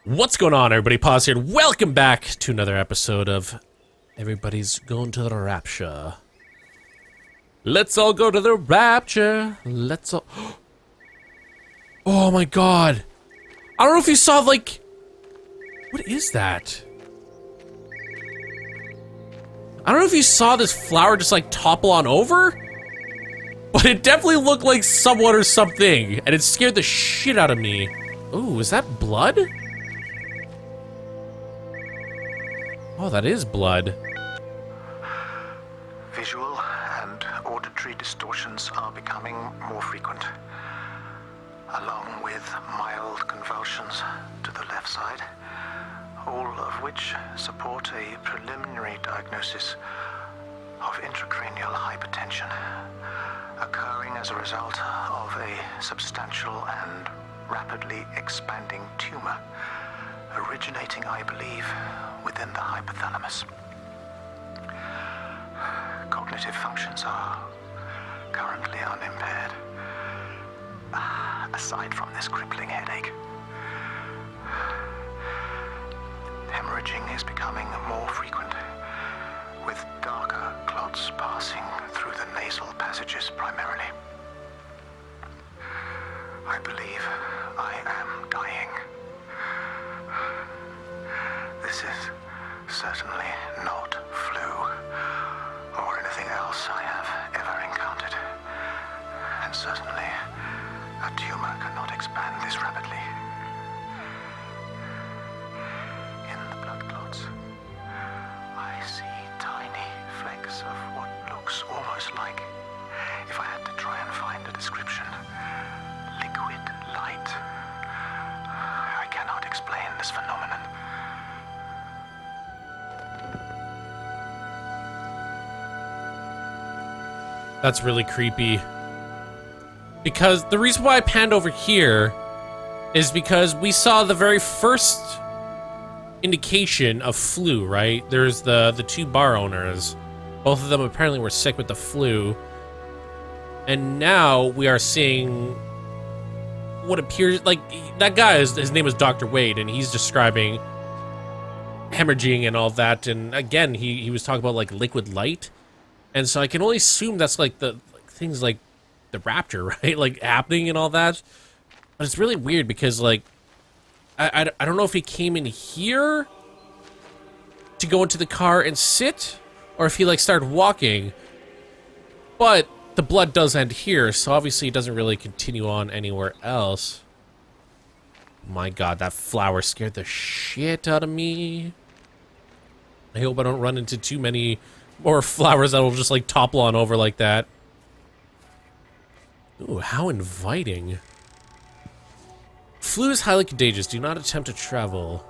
What's going on, everybody? Pause here. Welcome back to another episode of Everybody's Going to the Rapture. Let's all go to the Rapture. Let's all... Oh my god. I don't know if you saw, like... What is that? I don't know if you saw this flower just, like, topple on over. But it definitely looked like someone or something. And it scared the shit out of me. Ooh, is that blood? Oh, that is blood. Visual and auditory distortions are becoming more frequent, along with mild convulsions to the left side, all of which support a preliminary diagnosis of intracranial hypertension, occurring as a result of a substantial and rapidly expanding tumor, originating, I believe, within the hypothalamus. Cognitive functions are currently unimpaired, aside from this crippling headache. Hemorrhaging is becoming more frequent, with darker clots passing through the nasal passages primarily. I believe I am dying. This is certainly not flu or anything else I have ever encountered. And certainly a tumor cannot expand this rapidly. In the blood clots, I see tiny flecks of what looks almost like, if I had to try and find a description, liquid light. I cannot explain this phenomenon. That's really creepy. Because the reason why I panned over here is because we saw the very first indication of flu, right? There's the two bar owners. Both of them apparently were sick with the flu. And now we are seeing what appears like that guy his name is Dr. Wade, and he's describing hemorrhaging and all that. And again, he was talking about like liquid light. And so I can only assume that's like the things like the Rapture, right? Like happening and all that. But it's really weird because like I don't know if he came in here to go into the car and sit, or if he like started walking. But the blood does end here, so obviously it doesn't really continue on anywhere else. My god, that flower scared the shit out of me. I hope I don't run into too many more flowers that will just like topple on over like that. Ooh, how inviting. Flu is highly contagious. Do not attempt to travel.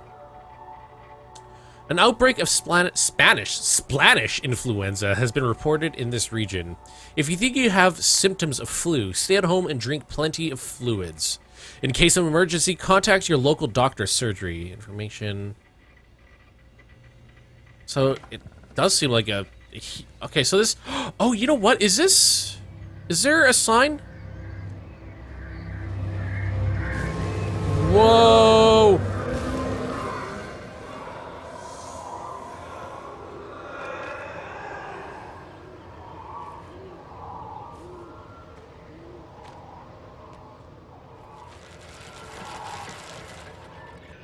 An outbreak of Spanish influenza has been reported in this region. If you think you have symptoms of flu, stay at home and drink plenty of fluids. In case of emergency, contact your local doctor. Surgery information. So it does seem like a... Okay, so this... Oh, you know what? Is this... Is there a sign? Whoa!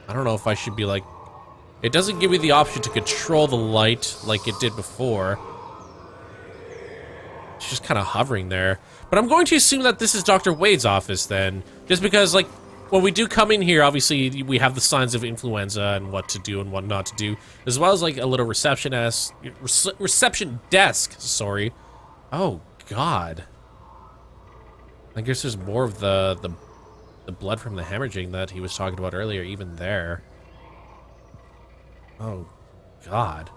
I don't know if I should be like... It doesn't give me the option to control the light like it did before. It's just kind of hovering there. But I'm going to assume that this is Dr. Wade's office then. Just because, like, when we do come in here, obviously we have the signs of influenza and what to do and what not to do. As well as, like, a little reception desk, sorry. Oh, God. I guess there's more of the blood from the hemorrhaging that he was talking about earlier, even there. Oh, God.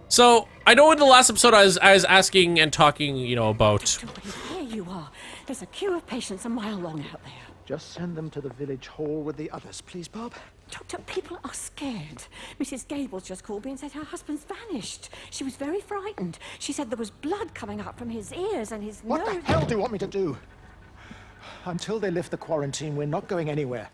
So, I know in the last episode I was asking and talking, you know, about... Dr. Wade, here you are. There's a queue of patients a mile long out there. Just send them to the village hall with the others, please, Bob. Doctor, people are scared. Mrs. Gables just called me and said her husband's vanished. She was very frightened. She said there was blood coming up from his ears and his nose. What the hell do you want me to do? Until they lift the quarantine, we're not going anywhere.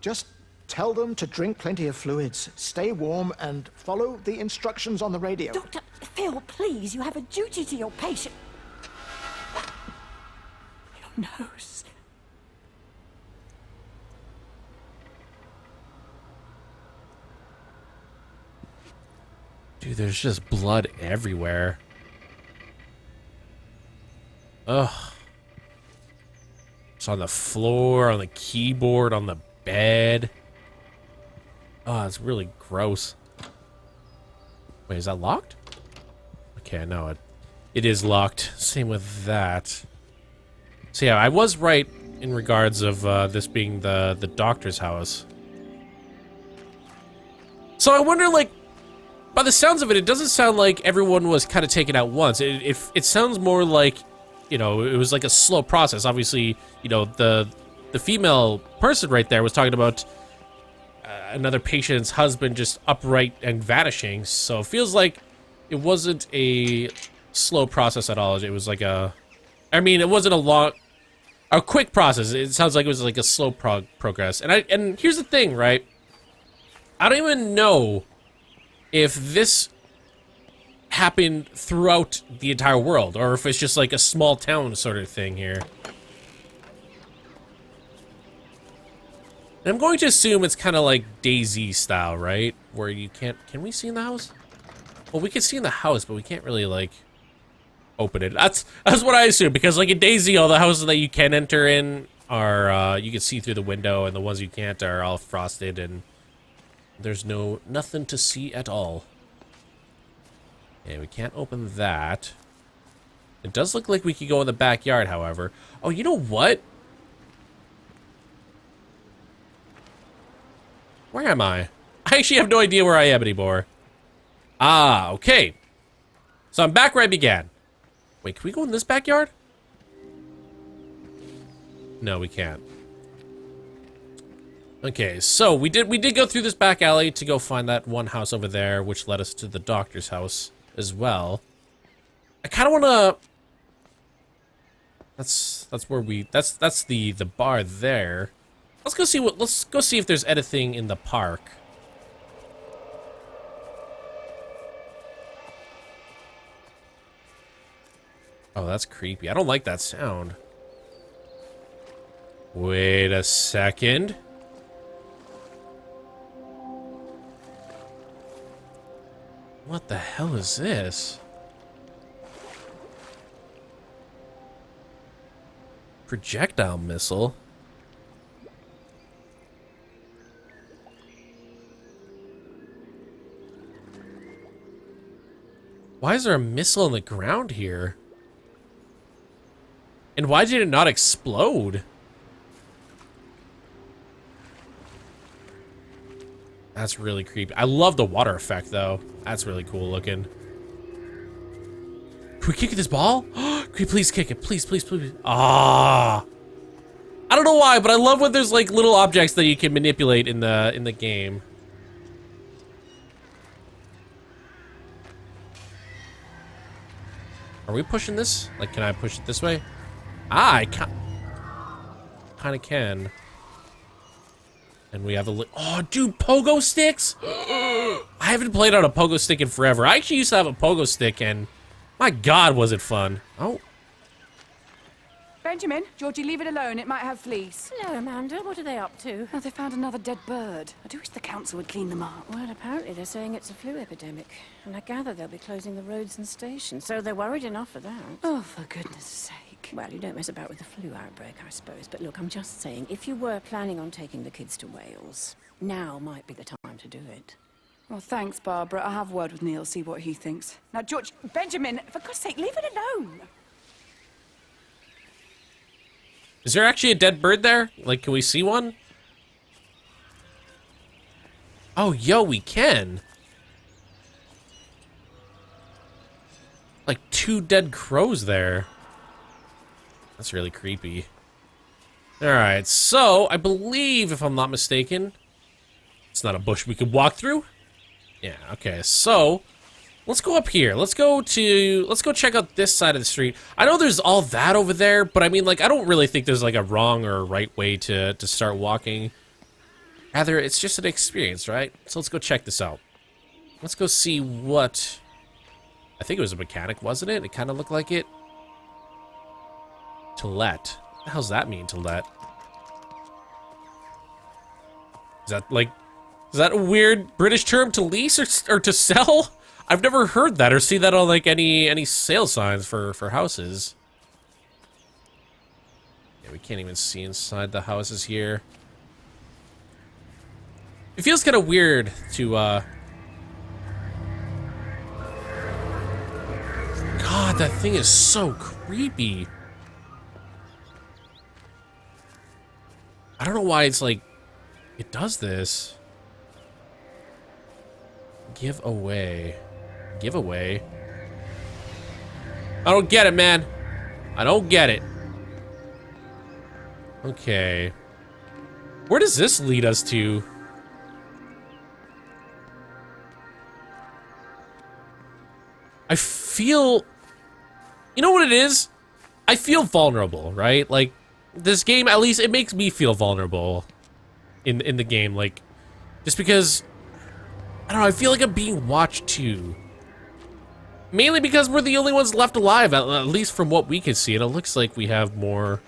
Just Tell them to drink plenty of fluids, stay warm, and follow the instructions on the radio. Dr. Phil, please, you have a duty to your patient. Your nose. Dude, there's just blood everywhere. Ugh. It's on the floor, on the keyboard, on the bed. Oh, it's really gross. Wait, is that locked? Okay, no, it is locked. Same with that. So yeah, I was right in regards of this being the doctor's house. So I wonder, like, by the sounds of it, it doesn't sound like everyone was kind of taken out once. It sounds more like, you know, it was like a slow process. Obviously, you know, the female person right there was talking about another patient's husband just upright and vanishing. So it feels like it wasn't a slow process at all. It was like I mean, it wasn't a quick process. It sounds like it was like a slow progress. And here's the thing, right? I don't even know if this happened throughout the entire world, or if it's just like a small town sort of thing here. And I'm going to assume it's kind of like DayZ style, right? Where you can't... Can we see in the house? Well, we can see in the house, but we can't really, like, open it. That's what I assume, because, like, in DayZ, all the houses that you can enter in are, you can see through the window, and the ones you can't are all frosted, and there's nothing to see at all. Okay, we can't open that. It does look like we could go in the backyard, however. Oh, you know what? Where am I? I actually have no idea where I am anymore. Ah, okay. So I'm back where I began. Wait, can we go in this backyard? No, we can't. Okay, so we did go through this back alley to go find that one house over there, which led us to the doctor's house as well. I kind of want to... That's where we... That's the bar there. Let's go see if there's anything in the park. Oh, that's creepy. I don't like that sound. Wait a second. What the hell is this? Projectile missile? Why is there a missile on the ground here? And why did it not explode? That's really creepy. I love the water effect, though. That's really cool looking. Can we kick this ball? Can we please kick it? Please, please, please. Ah. I don't know why, but I love when there's like little objects that you can manipulate in the game. Are we pushing this? Like, can I push it this way? Ah, I kind of can. And we have the... Oh, dude, pogo sticks? I haven't played on a pogo stick in forever. I actually used to have a pogo stick, and my God, was it fun. Oh. Benjamin, Georgie, leave it alone. It might have fleas. Hello, Amanda. What are they up to? Oh, they found another dead bird. I do wish the council would clean them up. Well, apparently they're saying it's a flu epidemic. And I gather they'll be closing the roads and stations, so they're worried enough for that. Oh, for goodness sake. Well, you don't mess about with the flu outbreak, I suppose. But look, I'm just saying, if you were planning on taking the kids to Wales, now might be the time to do it. Well, thanks, Barbara. I'll have a word with Neil, see what he thinks. Now, George, Benjamin, for God's sake, leave it alone. Is there actually a dead bird there? Like, can we see one? Oh, yo, we can. Like 2 dead crows there. That's really creepy. Alright, so I believe, if I'm not mistaken, it's not a bush we could walk through. Yeah, okay, so let's go up here. Let's go check out this side of the street. I know there's all that over there, but I mean, like, I don't really think there's like a wrong or a right way to start walking. Rather, it's just an experience, right? So let's go check this out. Let's go see what... I think it was a mechanic, wasn't it? It kind of looked like it. To let. What the hell's that mean, to let? Is that like... Is that a weird British term, to lease or to sell? I've never heard that or seen that on like any sale signs for houses. Yeah, we can't even see inside the houses here. It feels kind of weird to God, that thing is so creepy. I don't know why it's like it does this. Give away. Give away. I don't get it, man. I don't get it. Okay. Where does this lead us to? I feel... You know what it is? I feel vulnerable, right? Like, this game, at least, it makes me feel vulnerable in the game. Like, just because... I don't know, I feel like I'm being watched too. Mainly because we're the only ones left alive, at least from what we can see. And it looks like we have more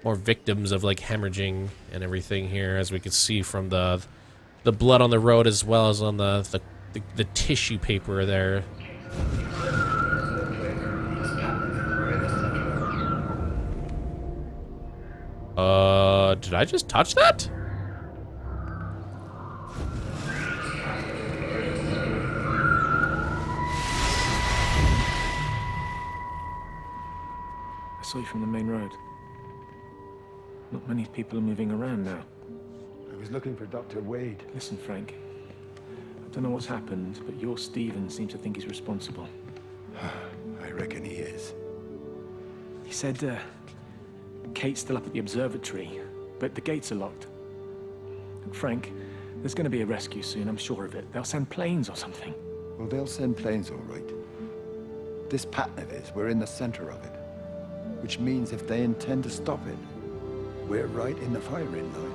victims of like hemorrhaging and everything here, as we can see from the blood on the road as well as on the tissue paper there. Did I just touch that? I saw you from the main road. Not many people are moving around now. I was looking for Dr. Wade. Listen, Frank. I don't know what's happened, but your Stephen seems to think he's responsible. I reckon he is. He said, Kate's still up at the observatory, but the gates are locked. And Frank, there's going to be a rescue soon, I'm sure of it. They'll send planes or something. Well, they'll send planes, all right. This pattern of his, we're in the center of it. Which means if they intend to stop it, we're right in the firing line.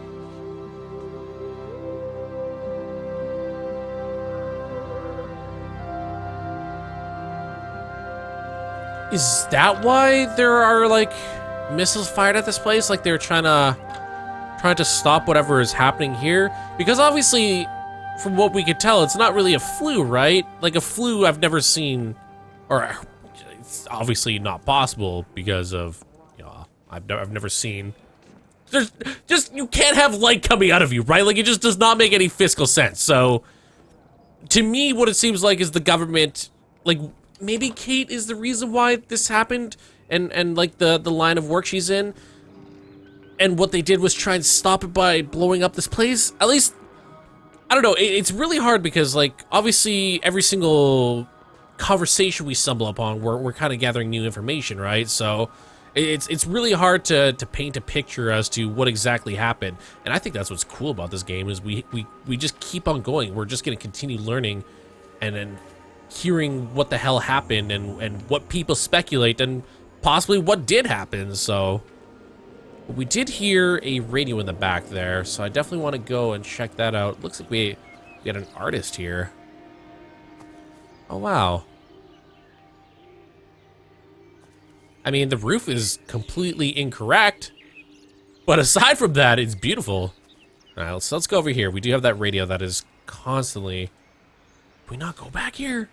Is that why there are like missiles fired at this place? Like they're trying to stop whatever is happening here? Because obviously, from what we could tell, it's not really a flu, right? Like a flu I've never seen, or it's obviously not possible because of, you know, I've never seen. There's just, you can't have light coming out of you, right? Like it just does not make any fiscal sense. So to me, what it seems like is the government, like maybe Kate is the reason why this happened, and like the line of work she's in, and what they did was try and stop it by blowing up this place. At least, I don't know, it's really hard because like obviously every single conversation we stumble upon, we're kind of gathering new information, right? So it's really hard to paint a picture as to what exactly happened. And I think that's what's cool about this game is we just keep on going. We're just going to continue learning and hearing what the hell happened and what people speculate and possibly what did happen. So we did hear a radio in the back there, so I definitely want to go and check that out. Looks like we got an artist here. Oh wow. I mean, the roof is completely incorrect, but aside from that, it's beautiful. All right, let's go over here. We do have that radio that is constantly... Can we not go back here?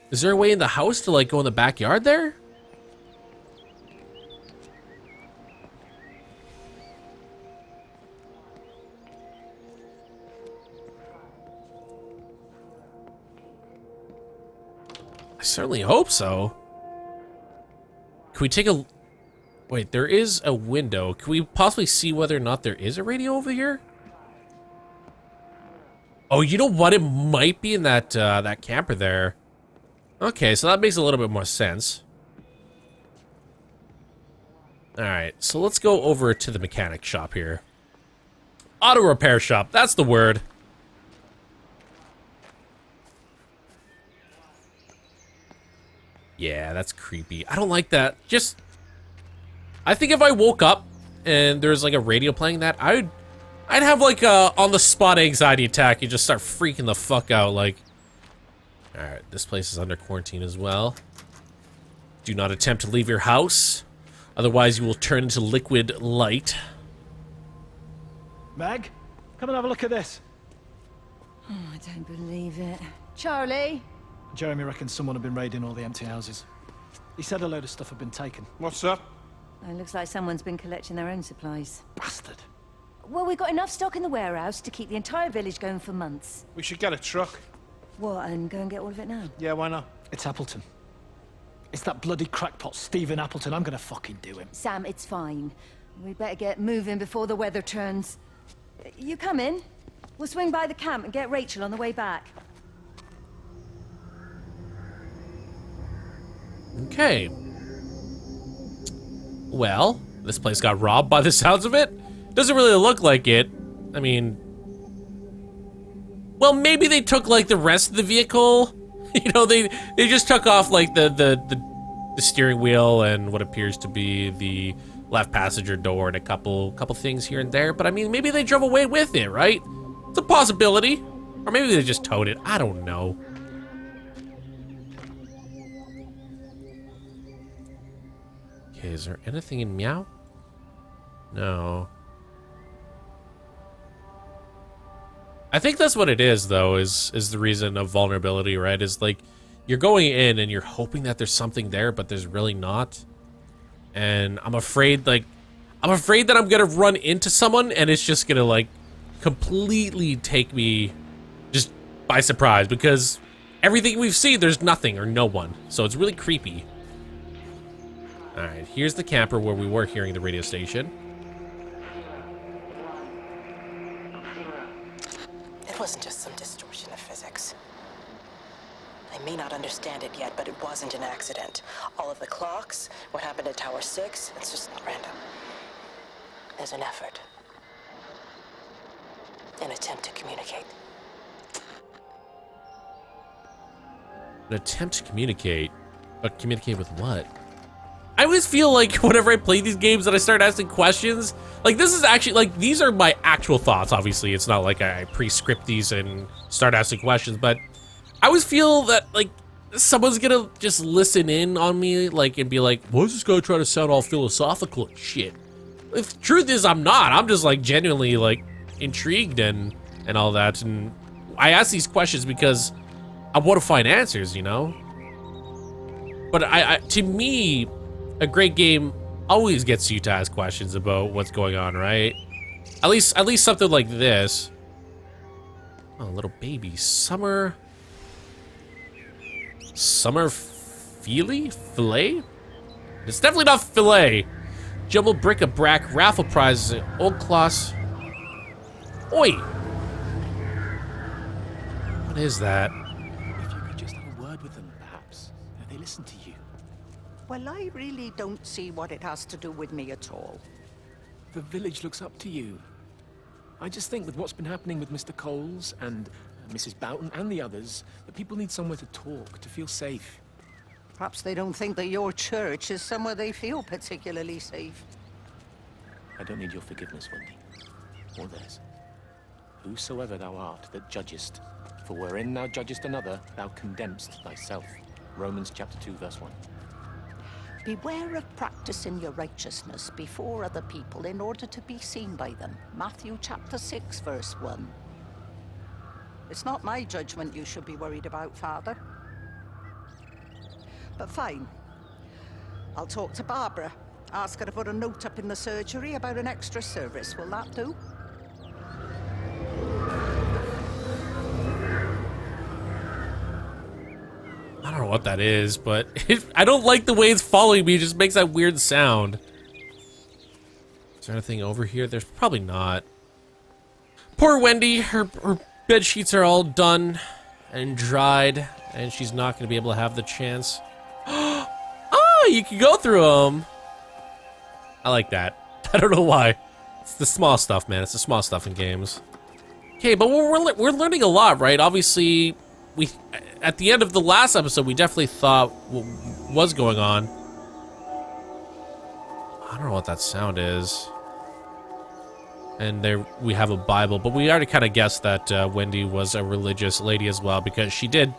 Is there a way in the house to like go in the backyard there? I certainly hope so. Can we take a... Wait, there is a window. Can we possibly see whether or not there is a radio over here? Oh, you know what? It might be in that that camper there. Okay, so that makes a little bit more sense. Alright, so let's go over to the mechanic shop here. Auto repair shop, that's the word. Yeah, that's creepy. I don't like that. Just... I think if I woke up and there's like a radio playing that, I'd have like a on-the-spot anxiety attack. You just start freaking the fuck out. Like, all right, this place is under quarantine as well. Do not attempt to leave your house, otherwise you will turn into liquid light. Meg, come and have a look at this. Oh, I don't believe it. Charlie? Jeremy reckons someone had been raiding all the empty houses. He said a load of stuff had been taken. What's up? It looks like someone's been collecting their own supplies. Bastard. Well, we've got enough stock in the warehouse to keep the entire village going for months. We should get a truck. What, and go and get all of it now? Yeah, why not? It's Appleton. It's that bloody crackpot Stephen Appleton. I'm gonna fucking do him. Sam, it's fine. We'd better get moving before the weather turns. You come in. We'll swing by the camp and get Rachel on the way back. Okay. Well, this place got robbed by the sounds of it. Doesn't really look like it. I mean... Well, maybe they took, like, the rest of the vehicle. You know, they just took off, like, the steering wheel and what appears to be the left passenger door and a couple things here and there. But, I mean, maybe they drove away with it, right? It's a possibility. Or maybe they just towed it. I don't know. Okay, is there anything in Meow? No. I think that's what it is, though, is the reason of vulnerability, right? Is like, you're going in and you're hoping that there's something there, but there's really not. And I'm afraid that I'm gonna run into someone and it's just gonna, like, completely take me just by surprise, because everything we've seen, there's nothing or no one. So it's really creepy. Alright, here's the camper where we were hearing the radio station. It wasn't just some distortion of physics. I may not understand it yet, but it wasn't an accident. All of the clocks, what happened at Tower 6, it's just not random. There's an effort. An attempt to communicate. An attempt to communicate? But communicate with what? I always feel like whenever I play these games that I start asking questions, like this is actually, like, these are my actual thoughts, obviously. It's not like I pre-script these and start asking questions, but I always feel that, like, someone's gonna just listen in on me, like, and be like, why is this guy trying to sound all philosophical and shit? If the truth is, I'm not. I'm just, like, genuinely, like, intrigued and all that, and I ask these questions because I want to find answers, you know? But to me, a great game always gets you to ask questions about what's going on, right? At least something like this. Oh, little baby. Summer Filet? It's definitely not filet. Jumbled bric-a-brac, raffle prizes, old cloths. Oi! What is that? If you could just have a word with them, perhaps. They listen to you. Well, I really don't see what it has to do with me at all. The village looks up to you. I just think with what's been happening with Mr. Coles and Mrs. Boughton and the others, that people need somewhere to talk, to feel safe. Perhaps they don't think that your church is somewhere they feel particularly safe. I don't need your forgiveness, Wendy. Or theirs. Whosoever thou art that judgest, for wherein thou judgest another, thou condemnest thyself. Romans chapter 2, verse 1. Beware of practicing your righteousness before other people in order to be seen by them. Matthew chapter 6, verse 1. It's not my judgment you should be worried about, Father. But fine. I'll talk to Barbara. Ask her to put a note up in the surgery about an extra service. Will that do? I don't know what that is, but I don't like the way it's following me. It just makes that weird sound. Is there anything over here? There's probably not. Poor Wendy. Her bed sheets are all done and dried, and she's not going to be able to have the chance. Oh, you can go through them. I like that. I don't know why. It's the small stuff, man. It's the small stuff in games. Okay, but we're learning a lot, right? Obviously, at the end of the last episode, we definitely thought what was going on. I don't know what that sound is. And there we have a Bible, but we already kind of guessed that Wendy was a religious lady as well, because she did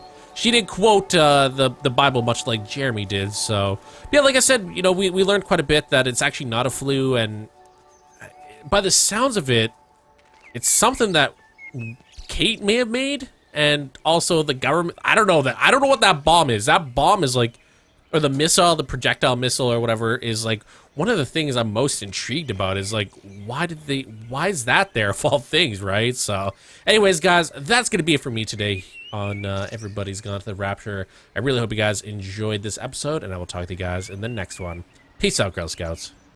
quote the Bible much like Jeremy did. So yeah, like I said, you know, we learned quite a bit that it's actually not a flu, and by the sounds of it, it's something that Kate may have made, and also the government. I don't know what that bomb is. That bomb is like, or the missile, the projectile missile or whatever, is like one of the things I'm most intrigued about is like, why is that there of all things, right? So anyways, guys, that's going to be it for me today on Everybody's Gone to the Rapture. I really hope you guys enjoyed this episode, and I will talk to you guys in the next one. Peace out, Girl Scouts.